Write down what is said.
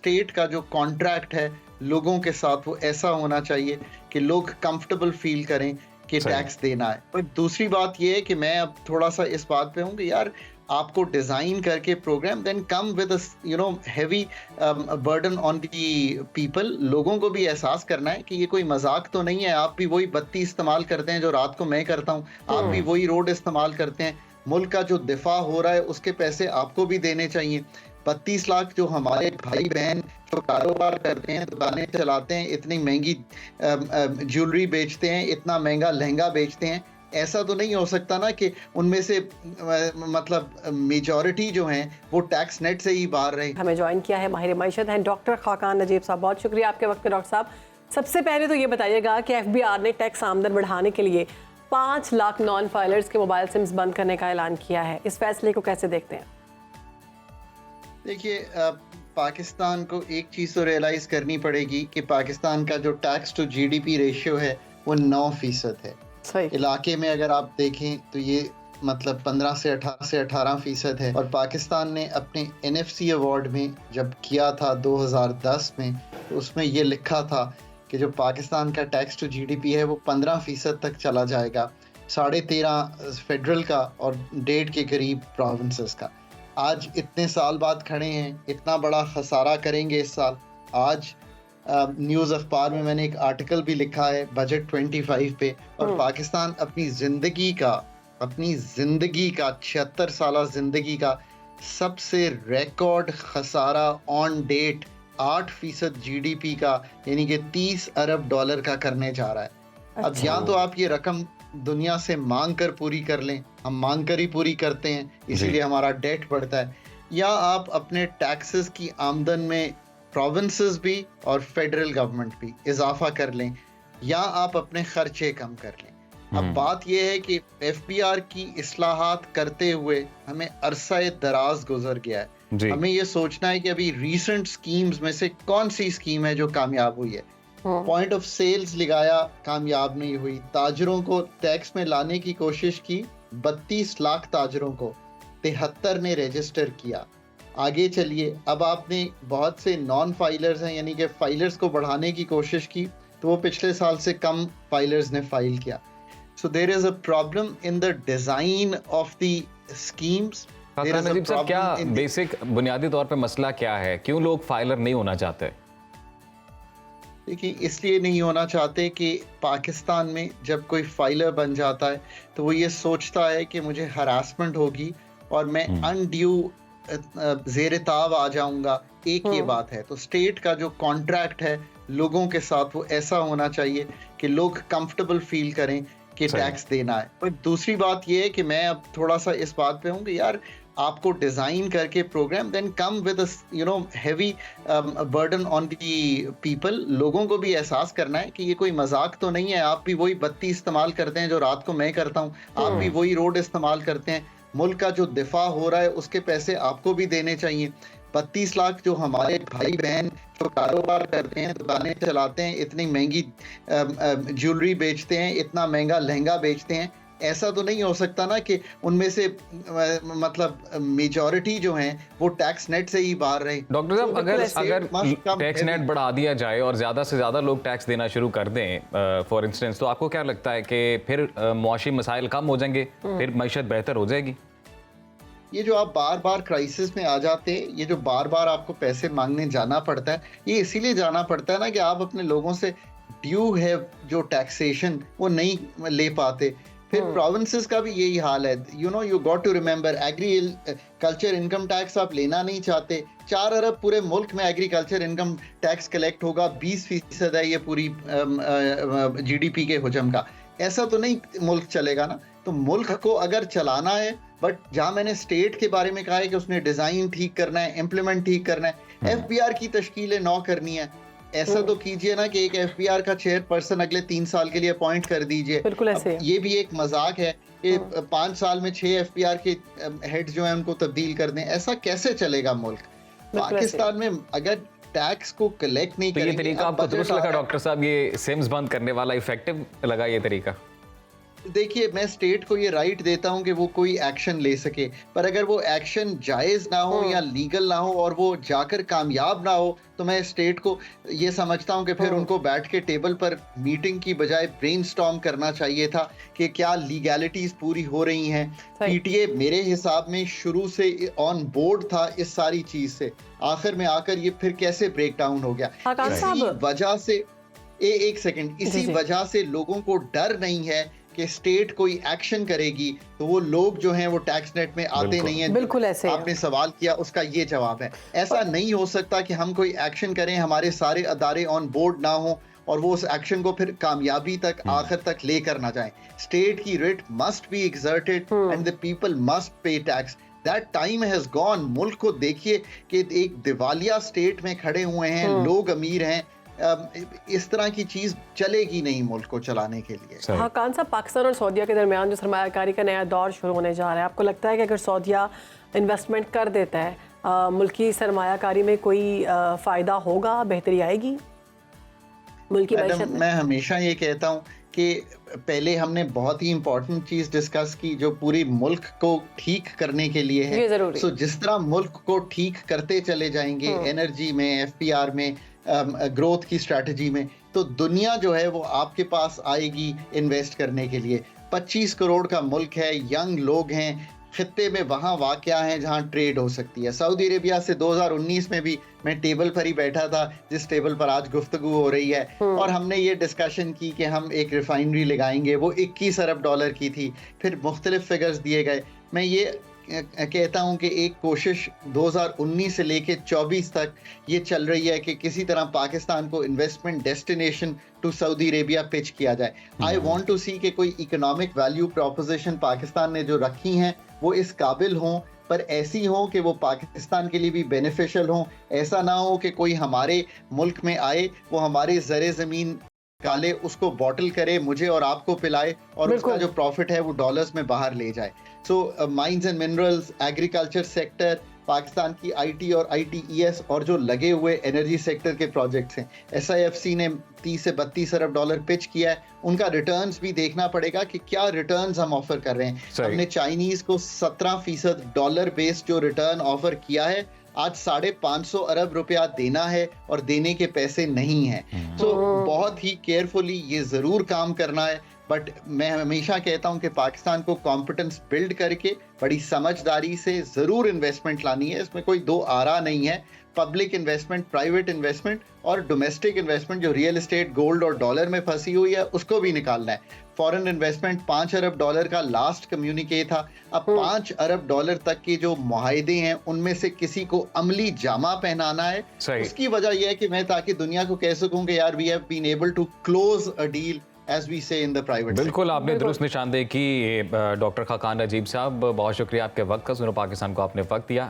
State का जो contract है लोगों के साथ वो ऐसा होना चाहिए कि लोग कंफर्टेबल फील करें कि टैक्स देना है। पर दूसरी बात ये है कि मैं अब थोड़ा सा इस बात पे हूँ कि यार आपको डिजाइन करके programme then come with heavy burden on the people. लोगों को भी एहसास करना है कि ये कोई मजाक तो नहीं है। आप भी वही बत्ती इस्तेमाल करते हैं जो रात को मैं करता हूँ, आप भी वही रोड इस्तेमाल करते हैं। मुल्क का जो दिफा हो रहा है उसके पैसे आपको भी देने चाहिए। 32 लाख जो हमारे भाई बहन जो कारोबार करते हैं, दुकानें चलाते हैं, इतनी महंगी ज्वेलरी बेचते हैं, इतना महंगा लहंगा बेचते हैं, ऐसा तो नहीं हो सकता ना कि उनमें से मतलब मेजॉरिटी जो हैं वो टैक्स नेट से ही बाहर रहे। हमें ज्वाइन किया है माहिर मईशत हैं डॉक्टर खाकान नजीब साहब। बहुत शुक्रिया आपके वक्त पे डॉक्टर साहब। सबसे पहले तो ये बताइएगा कि FBI ने टैक्स आमदन बढ़ाने के लिए 5 लाख नॉन फाइलर्स के मोबाइल सिम्स बंद करने का ऐलान किया है। इस फैसले को कैसे देखते हैं? देखिए, पाकिस्तान को एक चीज़ तो रियलाइज करनी पड़ेगी कि पाकिस्तान का जो टैक्स टू GDP रेशियो है वो 9% है। सही। इलाके में अगर आप देखें तो ये मतलब 15 से 18% है। और पाकिस्तान ने अपने NFC अवार्ड में जब किया था 2010 में, तो उसमें ये लिखा था कि जो पाकिस्तान का टैक्स टू GDP है वो 15% तक चला जाएगा, 13.5 फेडरल का और 1.5 के करीब प्रोविंसेस का। आज इतने साल बाद खड़े हैं, इतना बड़ा खसारा करेंगे इस साल। आज न्यूज़ अखबार में मैंने एक आर्टिकल भी लिखा है बजट 25 पे, और पाकिस्तान अपनी ज़िंदगी का 76 साल ज़िंदगी का सबसे रिकॉर्ड खसारा ऑन डेट 8% GDP का, यानी कि $30 अरब का करने जा रहा है। अब या तो आप ये रकम दुनिया से मांग कर पूरी कर लें, हम मांग कर ही पूरी करते हैं इसीलिए हमारा डेट बढ़ता है, या आप अपने टैक्सेस की आमदन में प्रोविंसेस भी और फेडरल गवर्नमेंट भी इजाफा कर लें, या आप अपने खर्चे कम कर लें। अब बात यह है कि FBR की इस्लाहात करते हुए हमें अरसा दराज गुजर गया है। हमें ये सोचना है कि अभी रीसेंट स्कीम्स में से कौन सी स्कीम है जो कामयाब हुई है। पॉइंट ऑफ सेल्स लगाया, कामयाब नहीं हुई। ताजरों को टैक्स में लाने की कोशिश की, 32 लाख ताजरों को 73 ने रजिस्टर किया। आगे चलिए, अब आपने बहुत से नॉन फाइलर्स हैं, यानी कि फाइलर्स को बढ़ाने की कोशिश की, तो वो पिछले साल से कम फाइलर्स ने फाइल किया। So there is a problem in the design of the schemes. Najeeb साहब, क्या बेसिक बुनियादी तौर पे मसला क्या है? क्यों लोग फाइलर नहीं होना चाहते? देखिए, इसलिए नहीं होना चाहते कि पाकिस्तान में जब कोई फाइलर बन जाता है तो वो ये सोचता है कि मुझे हरासमेंट होगी और मैं अनड्यू ज़ेर-ए-ताब आ जाऊंगा। एक ये बात है। तो स्टेट का जो कॉन्ट्रैक्ट है लोगों के साथ वो ऐसा होना चाहिए कि लोग कंफर्टेबल फील करें कि टैक्स देना है। पर दूसरी बात ये है कि मैं अब थोड़ा सा इस बात पे हूँ कि यार आपको डिजाइन करके programme then come with heavy burden on the people. लोगों को भी एहसास करना है कि ये कोई मजाक तो नहीं है। आप भी वही बत्ती इस्तेमाल करते हैं जो रात को मैं करता हूँ, आप भी वही रोड इस्तेमाल करते हैं। मुल्क का जो दिफा हो रहा है उसके पैसे आपको भी देने चाहिए। 32 लाख जो हमारे भाई बहन जो कारोबार करते हैं, दुकानें चलाते हैं, इतनी महंगी ज्वेलरी बेचते हैं, इतना महंगा लहंगा बेचते हैं, ऐसा तो नहीं हो सकता ना कि उनमें से मतलब मेजॉरिटी जो हैं वो टैक्स नेट से ही बाहर रहे। डॉक्टर साहब, अगर टैक्स नेट बढ़ा दिया जाए और ज़्यादा से ज़्यादा लोग टैक्स देना शुरू कर दें फॉर इंस्टेंस, तो आपको क्या लगता है कि फिर मुआशी मसाइल कम हो जाएंगे, फिर मईशत बेहतर हो जाएगी? ये जो आप बार बार क्राइसिस में आ जाते हैं, ये जो बार बार आपको पैसे मांगने जाना पड़ता है, ये इसीलिए जाना पड़ता है ना कि आप अपने लोगों से ड्यू है जो टैक्सेशन वो नहीं ले पाते। फिर प्रोविंसेस का भी यही हाल है। You got to remember, agriculture income tax आप लेना नहीं चाहते। 4 अरब पूरे मुल्क में एग्रीकल्चर इनकम टैक्स कलेक्ट होगा, 20% है ये पूरी GDP के हुजम का। ऐसा तो नहीं मुल्क चलेगा ना। तो मुल्क को अगर चलाना है, बट जहां मैंने स्टेट के बारे में कहा है कि उसने डिजाइन ठीक करना है, इम्प्लीमेंट ठीक करना है, FBR की तश्कील 9 करनी है, ऐसा तो कीजिए ना कि एक FBR का चेयरपर्सन अगले 3 साल के लिए अपॉइंट कर दीजिए। बिल्कुल ऐसे। ये भी एक मजाक है कि 5 साल में 6 FBR के हेड्स जो हैं उनको तब्दील कर दें। ऐसा कैसे चलेगा मुल्क? पाकिस्तान में अगर टैक्स को कलेक्ट नहीं करेंगे। ये तरीका आपको दुरुस्त लगा डॉक्टर साहब? ये सिम्स बंद करने वाला इफेक्टिव लगा ये तरीका? देखिए, मैं स्टेट को ये राइट देता हूँ कि वो कोई एक्शन ले सके, पर अगर वो एक्शन जायज़ ना हो या लीगल ना हो और वो जाकर कामयाब ना हो, तो मैं स्टेट को ये समझता हूँ कि फिर उनको बैठ के टेबल पर मीटिंग की बजाय ब्रेनस्टॉर्म करना चाहिए था कि क्या लीगैलिटीज़ पूरी हो रही हैं। पीटीए मेरे हिसाब में शुरू से ऑन बोर्ड था इस सारी चीज़ से, आखिर में आकर ये फिर कैसे ब्रेक डाउन हो गया। इसी वजह से एक सेकंड, इसी वजह से लोगों को डर नहीं है कि स्टेट कोई एक्शन करेगी तो वो लोग जो हैं वो टैक्स नेट में आते नहीं हैं। बिल्कुल ऐसे आपने सवाल किया, उसका ये जवाब है। ऐसा नहीं हो सकता कि हम कोई एक्शन करें, हमारे सारे अदारे ऑन बोर्ड ना हो और वो उस एक्शन को फिर कामयाबी तक आखिर तक लेकर ना जाएं। स्टेट की writ must be exerted and the people must pay tax. That time has gone. मुल्क को देखिए कि एक दिवालिया स्टेट में खड़े हुए हैं, लोग अमीर हैं। इस तरह की चीज चलेगी नहीं मुल्क को चलाने के लिए। हाँ, खान साहब, पाकिस्तान और सऊदीया के दरमियान जो सरमायाकारी का नया दौर शुरू होने जा रहा है, आपको लगता है कि अगर सऊदीया इन्वेस्टमेंट कर देता है मुल्की सरमायाकारी में कोई फ़ायदा होगा, बेहतरी आएगी मुल्की मैशत में? मैं हमेशा ये कहता हूँ कि पहले हमने बहुत ही इंपॉर्टेंट चीज डिस्कस की जो पूरी मुल्क को ठीक करने के लिए है। सो जिस तरह मुल्क को ठीक करते चले जाएंगे एनर्जी में, एफपीआर में, ग्रोथ की स्ट्रैटेजी में, तो दुनिया जो है वो आपके पास आएगी इन्वेस्ट करने के लिए। 25 करोड़ का मुल्क है, यंग लोग हैं, खित्ते में वहाँ वाक़या हैं जहाँ ट्रेड हो सकती है। सऊदी अरेबिया से 2019 में भी मैं टेबल पर ही बैठा था जिस टेबल पर आज गुफ्तगू हो रही है, और हमने ये डिस्कशन की कि हम एक रिफाइनरी लगाएंगे। वो 21 अरब डॉलर की थी, फिर मुख्तलिफ फिगर्स दिए गए। मैं ये कहता हूं कि एक कोशिश 2019 से लेके 24 तक ये चल रही है कि किसी तरह पाकिस्तान को investment destination to Saudi Arabia pitch किया जाए। आई वांट टू सी कि कोई इकोनॉमिक वैल्यू प्रोपोजिशन पाकिस्तान ने जो रखी हैं वो इस काबिल हों, पर ऐसी हो कि वो पाकिस्तान के लिए भी बेनिफिशियल हो। ऐसा ना हो कि कोई हमारे मुल्क में आए, वो हमारे ज़रे ज़मीन काले उसको बॉटल करे, मुझे और आपको पिलाए, और उसका जो प्रॉफिट है वो डॉलर्स में बाहर ले जाए। So mines and minerals, agriculture sector, Pakistan की आईटी और आईटीईएस और जो लगे हुए एनर्जी सेक्टर के प्रोजेक्ट्स हैं, एसआईएफसी ने 30 से 32 अरब डॉलर पिच किया है। उनका रिटर्न्स भी देखना पड़ेगा कि क्या रिटर्न्स हम ऑफर कर रहे हैं। हमने चाइनीज को 17% डॉलर बेस्ड जो रिटर्न ऑफर किया है, आज 550 अरब रुपया देना है और देने के पैसे नहीं हैं। तो बहुत ही केयरफुली ये ज़रूर काम करना है। बट मैं हमेशा कहता हूं कि पाकिस्तान को कॉम्पिटेंस बिल्ड करके बड़ी समझदारी से ज़रूर इन्वेस्टमेंट लानी है। इसमें कोई दो आरा नहीं है। पब्लिक इन्वेस्टमेंट, प्राइवेट इन्वेस्टमेंट और डोमेस्टिक इन्वेस्टमेंट जो रियल एस्टेट, गोल्ड और डॉलर में फंसी हुई है, उसको भी निकालना है। फॉरेन इन्वेस्टमेंट 5 अरब डॉलर का लास्ट कम्युनिके था। अब 5 अरब डॉलर तक के जो मुआहदे हैं उनमें से किसी को अमली जामा पहनाना है। उसकी वजह यह है कि मैं ताकि दुनिया को कह सकूं कि यार we have been able to close a deal as we say in the private sector। बिल्कुल, आपने दुरुस्त निशानदेही की डॉक्टर खाकान नजीब साहब। बहुत शुक्रिया आपके वक्त का। सुनो पाकिस्तान को आपने वक्त दिया।